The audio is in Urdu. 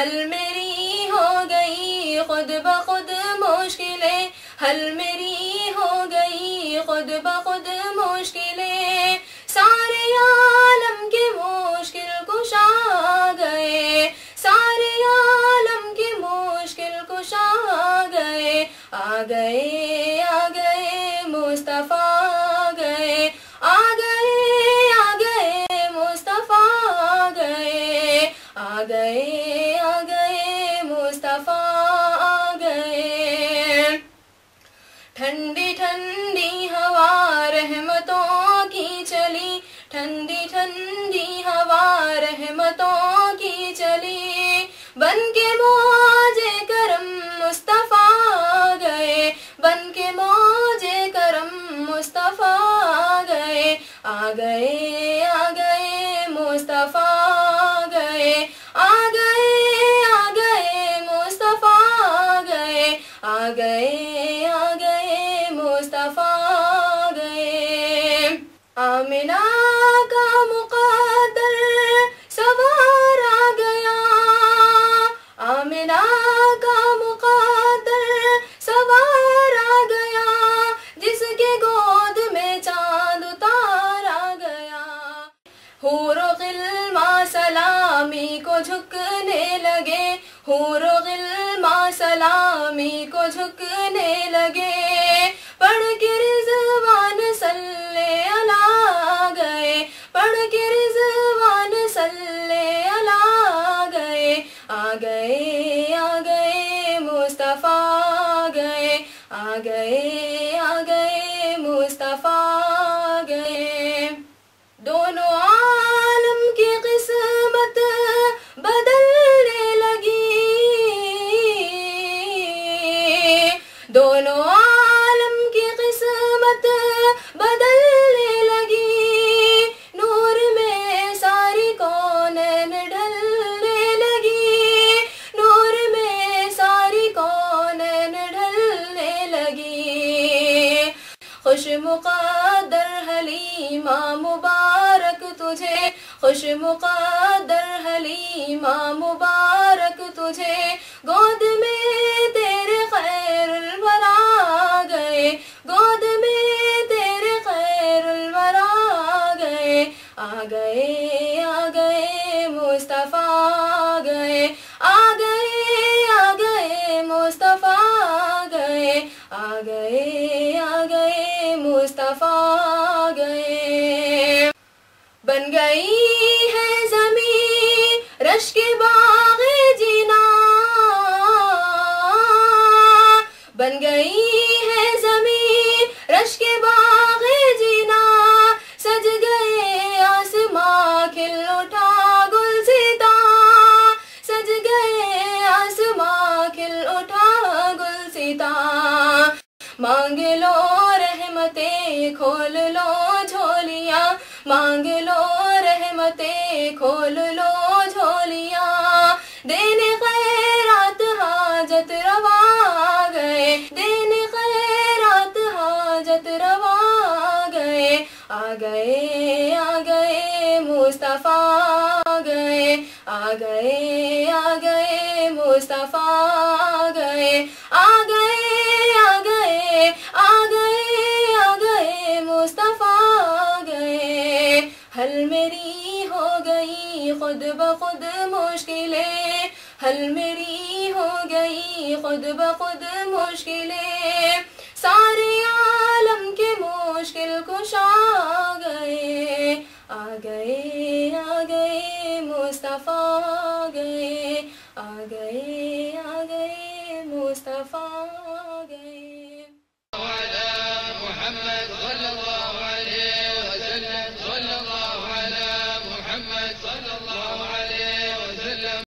حل میری ہو گئی خود بخود مشکلیں، حل میری ہو گئی خود بخود مشکلیں، سارے عالم کے مشکل کشا آ گئے، سارے عالم کے مشکل کشا آ گئے، آ گئے آ گئے مصطفیٰ آ گئے، آ گئے آ گئے مصطفیٰ آ گئے، آ گئے آ گئے مصطفیٰ آ گئے، ٹھنڈی ٹھنڈی ہوا رحمتوں کی چلی، ٹھنڈی ٹھنڈی ہوا رحمتوں کی چلی، بن کے موج کرم مصطفیٰ آ گئے، بن کے موج کرم مصطفیٰ آ گئے، آ گئے آ گئے مصطفیٰ آ گئے، آ گئے آ گئے مصطفیٰ آ گئے، آ گئے آ گئے مصطفیٰ آ گئے، آمنہ کا مقدر سوار آ گیا، آمنہ کا مقدر سوار آ گیا، جس کے گود میں چاند اتار آ گیا، حور و غلمان سلامی کو جھکنے لگے، حور و غلمان سلامی کو جھکنے لگے، پڑھ کے رضوان صلی اللہ آ گئے، پڑھ کے رضوان صلی اللہ آ گئے، آ گئے آ گئے مصطفیٰ آ گئے، آ گئے آ گئے مصطفیٰ آ گئے، دونوں عالم کی قسمت بدلنے لگی، دونوں عالم کی قسمت بدلنے لگی، نور میں ساری کونین ڈھلنے لگی، نور میں ساری کونین ڈھلنے لگی، خوش مقدر حلیمہ مبارک تجھے، خوش مقدر حلیمہ مبارک تجھے، گود میں تیرے خیر الورا آ گئے، گود میں تیرے خیر الورا آ گئے، آ گئے آ گئے مصطفیٰ آ گئے، آ گئے آ گئے مصطفیٰ آ گئے، آ گئے آ گئے مصطفیٰ آ گئے، بن گئی ہے زمین رشک باغ جینا، بن گئی ہے زمین رشک باغ جینا، سج گئے آسماں کھل اٹھا گلزیتا، سج گئے آسماں کھل اٹھا گلزیتا، مانگ لو رحمتیں کھول لو جھولیاں، مانگ لو رحمتیں کھول لو جھولیاں، دینے خیرات حاجت روا آ گئے، دینے خیرات حاجت روا آ گئے، آ گئے آ گئے مصطفیٰ آ گئے، آ گئے آ گئے مصطفیٰ آ گئے، آ گئے آ گئے آ گئے آ گئے مصطفیٰ آ گئے، حل میری ہو گئی خود بخود مشکلیں، حل میری ہو گئی خود بخود مشکلیں، سارے عالم کے مشکل کشا آ گئے، آ گئے آ گئے مصطفیٰ آ گئے، آ گئے آ گئے مصطفیٰ